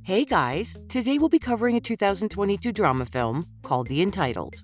Hey guys, today we'll be covering a 2022 drama film called The Entitled.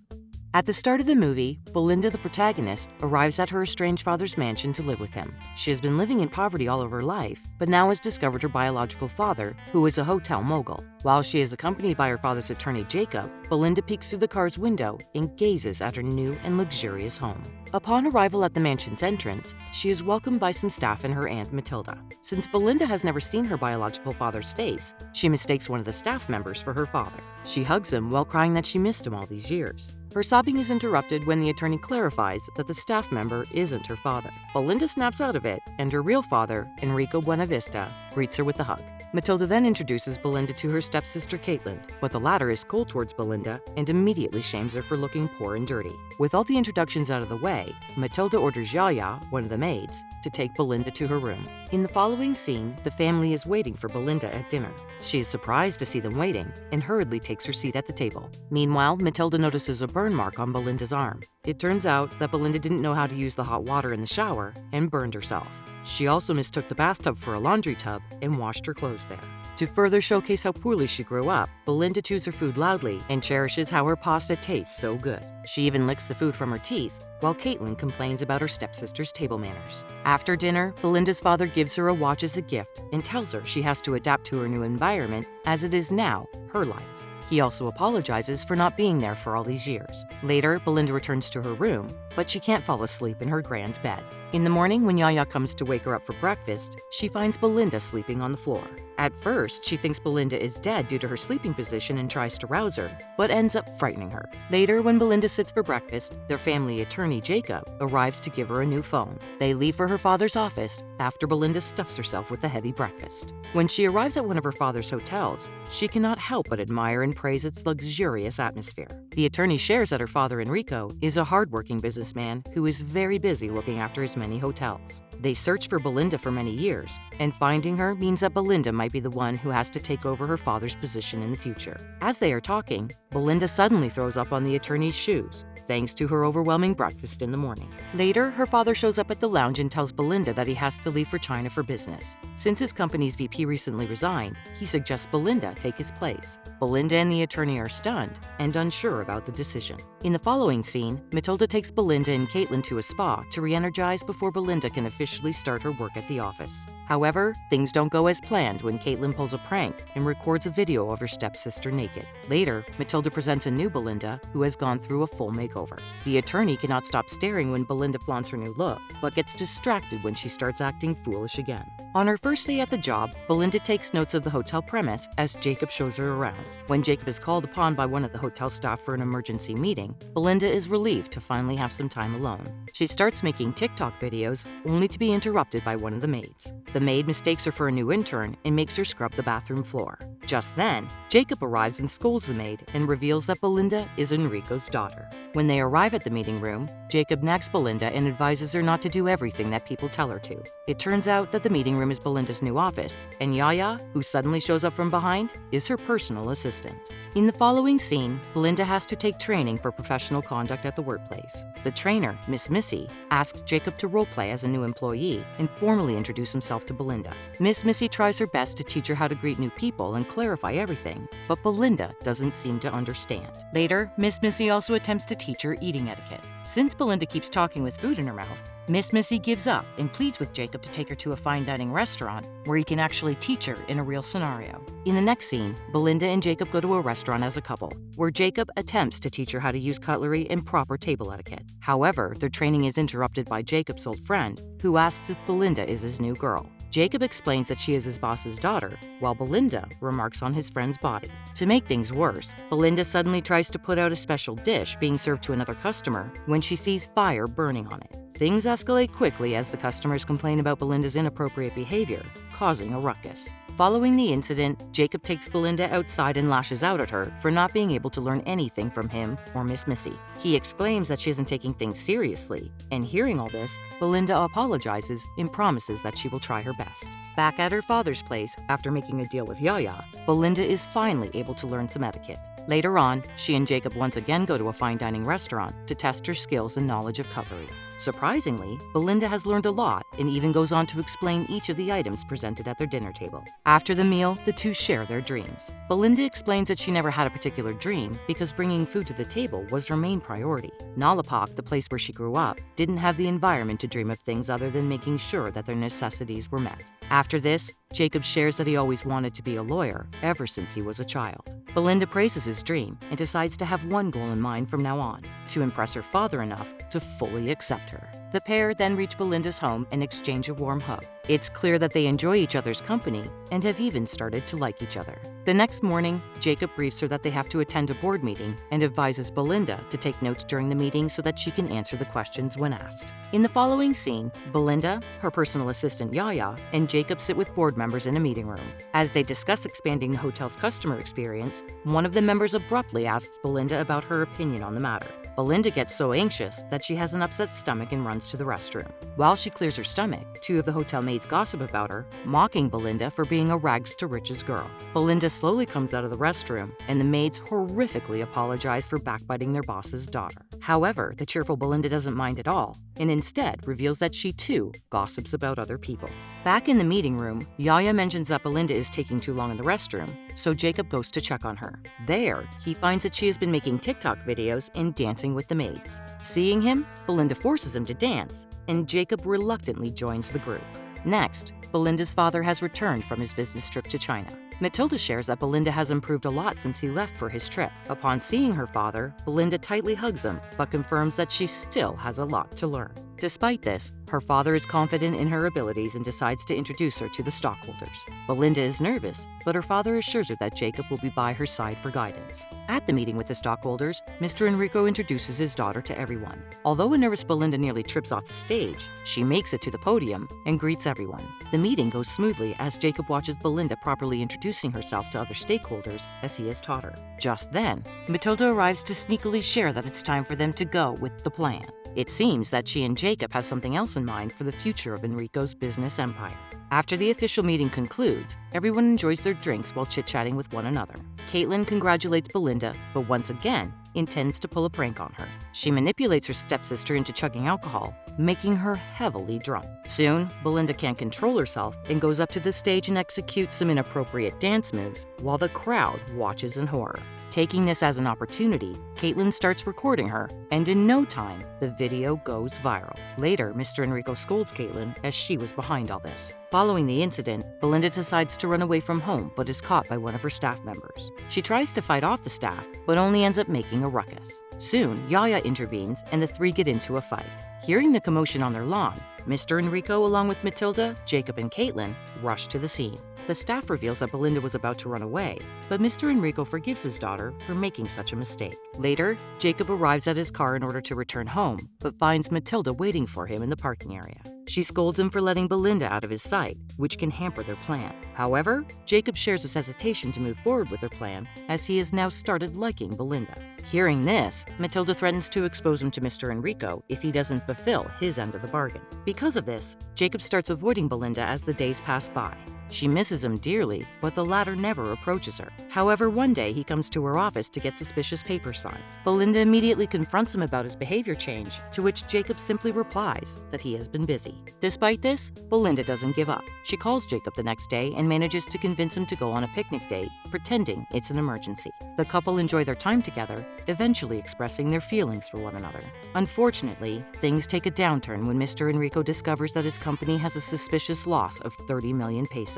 At the start of the movie, Belinda, the protagonist, arrives at her estranged father's mansion to live with him. She has been living in poverty all of her life, but now has discovered her biological father, who is a hotel mogul. While she is accompanied by her father's attorney, Jacob, Belinda peeks through the car's window and gazes at her new and luxurious home. Upon arrival at the mansion's entrance, she is welcomed by some staff and her aunt Matilda. Since Belinda has never seen her biological father's face, she mistakes one of the staff members for her father. She hugs him while crying that she missed him all these years. Her sobbing is interrupted when the attorney clarifies that the staff member isn't her father. Belinda snaps out of it, and her real father, Enrico Buenavista, greets her with a hug. Matilda then introduces Belinda to her stepsister Caitlin, but the latter is cold towards Belinda and immediately shames her for looking poor and dirty. With all the introductions out of the way, Matilda orders Yaya, one of the maids, to take Belinda to her room. In the following scene, the family is waiting for Belinda at dinner. She is surprised to see them waiting and hurriedly takes her seat at the table. Meanwhile, Matilda notices a burn mark on Belinda's arm. It turns out that Belinda didn't know how to use the hot water in the shower and burned herself. She also mistook the bathtub for a laundry tub and washed her clothes there. To further showcase how poorly she grew up, Belinda chews her food loudly and cherishes how her pasta tastes so good. She even licks the food from her teeth, while Caitlin complains about her stepsister's table manners. After dinner, Belinda's father gives her a watch as a gift and tells her she has to adapt to her new environment as it is now her life. He also apologizes for not being there for all these years. Later, Belinda returns to her room, but she can't fall asleep in her grand bed. In the morning, when Yaya comes to wake her up for breakfast, she finds Belinda sleeping on the floor. At first, she thinks Belinda is dead due to her sleeping position and tries to rouse her, but ends up frightening her. Later, when Belinda sits for breakfast, their family attorney, Jacob, arrives to give her a new phone. They leave for her father's office after Belinda stuffs herself with a heavy breakfast. When she arrives at one of her father's hotels, she cannot help but admire and praise its luxurious atmosphere. The attorney shares that her father, Enrico, is a hardworking businessman who is very busy looking after his many hotels. They search for Belinda for many years, and finding her means that Belinda might be the one who has to take over her father's position in the future. As they are talking, Belinda suddenly throws up on the attorney's shoes, thanks to her overwhelming breakfast in the morning. Later, her father shows up at the lounge and tells Belinda that he has to leave for China for business. Since his company's VP recently resigned, he suggests Belinda take his place. Belinda and the attorney are stunned and unsure about the decision. In the following scene, Matilda takes Belinda and Caitlin to a spa to re-energize before Belinda can officially start her work at the office. However, things don't go as planned when Caitlin pulls a prank and records a video of her stepsister naked. Later, Matilda presents a new Belinda who has gone through a full makeover. The attorney cannot stop staring when Belinda flaunts her new look, but gets distracted when she starts acting foolish again. On her first day at the job, Belinda takes notes of the hotel premise as Jacob shows her around. When Jacob is called upon by one of the hotel staff for an emergency meeting, Belinda is relieved to finally have some time alone. She starts making TikTok videos, only to be interrupted by one of the maids. The maid mistakes her for a new intern and makes her scrub the bathroom floor. Just then, Jacob arrives and scolds the maid and reveals that Belinda is Enrico's daughter. When they arrive at the meeting room, Jacob nags Belinda and advises her not to do everything that people tell her to. It turns out that the meeting room is Belinda's new office, and Yaya, who suddenly shows up from behind, is her personal assistant. In the following scene, Belinda has to take training for professional conduct at the workplace. The trainer, Miss Missy, asks Jacob to roleplay as a new employee and formally introduce himself to Belinda. Miss Missy tries her best to teach her how to greet new people and clarify everything, but Belinda doesn't seem to understand. Later, Miss Missy also attempts to teach her eating etiquette. Since Belinda keeps talking with food in her mouth, Miss Missy gives up and pleads with Jacob to take her to a fine dining restaurant where he can actually teach her in a real scenario. In the next scene, Belinda and Jacob go to a restaurant as a couple, where Jacob attempts to teach her how to use cutlery and proper table etiquette. However, their training is interrupted by Jacob's old friend, who asks if Belinda is his new girl. Jacob explains that she is his boss's daughter, while Belinda remarks on his friend's body. To make things worse, Belinda suddenly tries to put out a special dish being served to another customer when she sees fire burning on it. Things escalate quickly as the customers complain about Belinda's inappropriate behavior, causing a ruckus. Following the incident, Jacob takes Belinda outside and lashes out at her for not being able to learn anything from him or Miss Missy. He exclaims that she isn't taking things seriously, and hearing all this, Belinda apologizes and promises that she will try her best. Back at her father's place, after making a deal with Yaya, Belinda is finally able to learn some etiquette. Later on, she and Jacob once again go to a fine dining restaurant to test her skills and knowledge of cutlery. Surprisingly, Belinda has learned a lot and even goes on to explain each of the items presented at their dinner table. After the meal, the two share their dreams. Belinda explains that she never had a particular dream because bringing food to the table was her main priority. Nalapak, the place where she grew up, didn't have the environment to dream of things other than making sure that their necessities were met. After this, Jacob shares that he always wanted to be a lawyer ever since he was a child. Belinda praises his dream and decides to have one goal in mind from now on: to impress her father enough to fully accept her. The pair then reach Belinda's home and exchange a warm hug. It's clear that they enjoy each other's company and have even started to like each other. The next morning, Jacob briefs her that they have to attend a board meeting and advises Belinda to take notes during the meeting so that she can answer the questions when asked. In the following scene, Belinda, her personal assistant Yaya, and Jacob sit with board members in a meeting room. As they discuss expanding the hotel's customer experience, one of the members abruptly asks Belinda about her opinion on the matter. Belinda gets so anxious that she has an upset stomach and runs to the restroom. While she clears her stomach, two of the hotel maids gossip about her, mocking Belinda for being a rags-to-riches girl. Belinda slowly comes out of the restroom, and the maids horrifically apologize for backbiting their boss's daughter. However, the cheerful Belinda doesn't mind at all, and instead reveals that she too gossips about other people. Back in the meeting room, Yaya mentions that Belinda is taking too long in the restroom, so Jacob goes to check on her. There, he finds that she has been making TikTok videos and dancing with the maids. Seeing him, Belinda forces him to dance, and Jacob reluctantly joins the group. Next, Belinda's father has returned from his business trip to China. Matilda shares that Belinda has improved a lot since he left for his trip. Upon seeing her father, Belinda tightly hugs him, but confirms that she still has a lot to learn. Despite this, her father is confident in her abilities and decides to introduce her to the stockholders. Belinda is nervous, but her father assures her that Jacob will be by her side for guidance. At the meeting with the stockholders, Mr. Enrico introduces his daughter to everyone. Although a nervous Belinda nearly trips off the stage, she makes it to the podium and greets everyone. The meeting goes smoothly as Jacob watches Belinda properly introducing herself to other stakeholders as he has taught her. Just then, Matilda arrives to sneakily share that it's time for them to go with the plan. It seems that she and Jacob have something else in mind for the future of Enrico's business empire. After the official meeting concludes, everyone enjoys their drinks while chit-chatting with one another. Caitlin congratulates Belinda, but once again, intends to pull a prank on her. She manipulates her stepsister into chugging alcohol, making her heavily drunk. Soon, Belinda can't control herself and goes up to the stage and executes some inappropriate dance moves while the crowd watches in horror. Taking this as an opportunity, Caitlin starts recording her, and in no time, the video goes viral. Later, Mr. Enrico scolds Caitlin as she was behind all this. Following the incident, Belinda decides to run away from home but is caught by one of her staff members. She tries to fight off the staff, but only ends up making a ruckus. Soon, Yaya intervenes and the three get into a fight. Hearing the commotion on their lawn, Mr. Enrico, along with Matilda, Jacob, and Caitlin, rush to the scene. The staff reveals that Belinda was about to run away, but Mr. Enrico forgives his daughter for making such a mistake. Later, Jacob arrives at his car in order to return home, but finds Matilda waiting for him in the parking area. She scolds him for letting Belinda out of his sight, which can hamper their plan. However, Jacob shares his hesitation to move forward with their plan, as he has now started liking Belinda. Hearing this, Matilda threatens to expose him to Mr. Enrico if he doesn't fulfill his end of the bargain. Because of this, Jacob starts avoiding Belinda as the days pass by. She misses him dearly, but the latter never approaches her. However, one day he comes to her office to get suspicious papers signed. Belinda immediately confronts him about his behavior change, to which Jacob simply replies that he has been busy. Despite this, Belinda doesn't give up. She calls Jacob the next day and manages to convince him to go on a picnic date, pretending it's an emergency. The couple enjoy their time together, eventually expressing their feelings for one another. Unfortunately, things take a downturn when Mr. Enrico discovers that his company has a suspicious loss of 30 million pesos.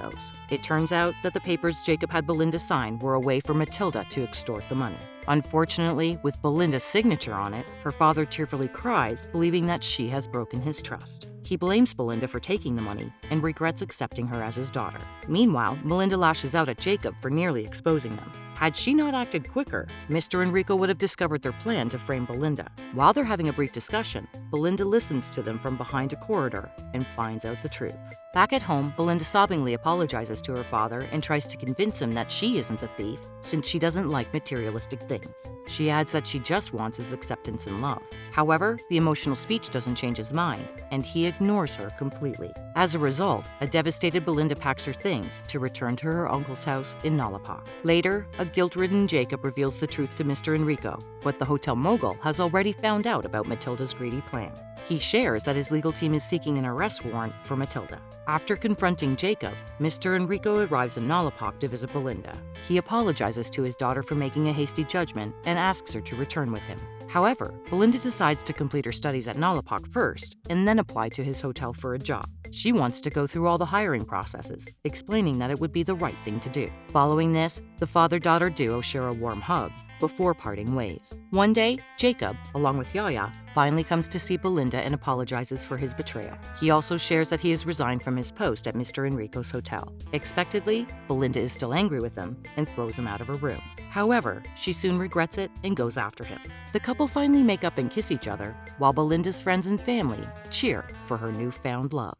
It turns out that the papers Jacob had Belinda sign were a way for Matilda to extort the money. Unfortunately, with Belinda's signature on it, her father tearfully cries, believing that she has broken his trust. He blames Belinda for taking the money and regrets accepting her as his daughter. Meanwhile, Belinda lashes out at Jacob for nearly exposing them. Had she not acted quicker, Mr. Enrico would have discovered their plan to frame Belinda. While they're having a brief discussion, Belinda listens to them from behind a corridor and finds out the truth. Back at home, Belinda sobbingly apologizes to her father and tries to convince him that she isn't the thief, since she doesn't like materialistic things. She adds that she just wants his acceptance and love. However, the emotional speech doesn't change his mind, and he ignores her completely. As a result, a devastated Belinda packs her things to return to her uncle's house in Nalapak. Later, a guilt-ridden Jacob reveals the truth to Mr. Enrico, but the hotel mogul has already found out about Matilda's greedy plan. He shares that his legal team is seeking an arrest warrant for Matilda. After confronting Jacob, Mr. Enrico arrives in Nalapok to visit Belinda. He apologizes to his daughter for making a hasty judgment and asks her to return with him. However, Belinda decides to complete her studies at Nalapok first and then apply to his hotel for a job. She wants to go through all the hiring processes, explaining that it would be the right thing to do. Following this, the father-daughter duo share a warm hug before parting ways. One day, Jacob, along with Yaya, finally comes to see Belinda and apologizes for his betrayal. He also shares that he has resigned from his post at Mr. Enrico's hotel. Expectedly, Belinda is still angry with him and throws him out of her room. However, she soon regrets it and goes after him. The couple finally make up and kiss each other, while Belinda's friends and family cheer for her newfound love.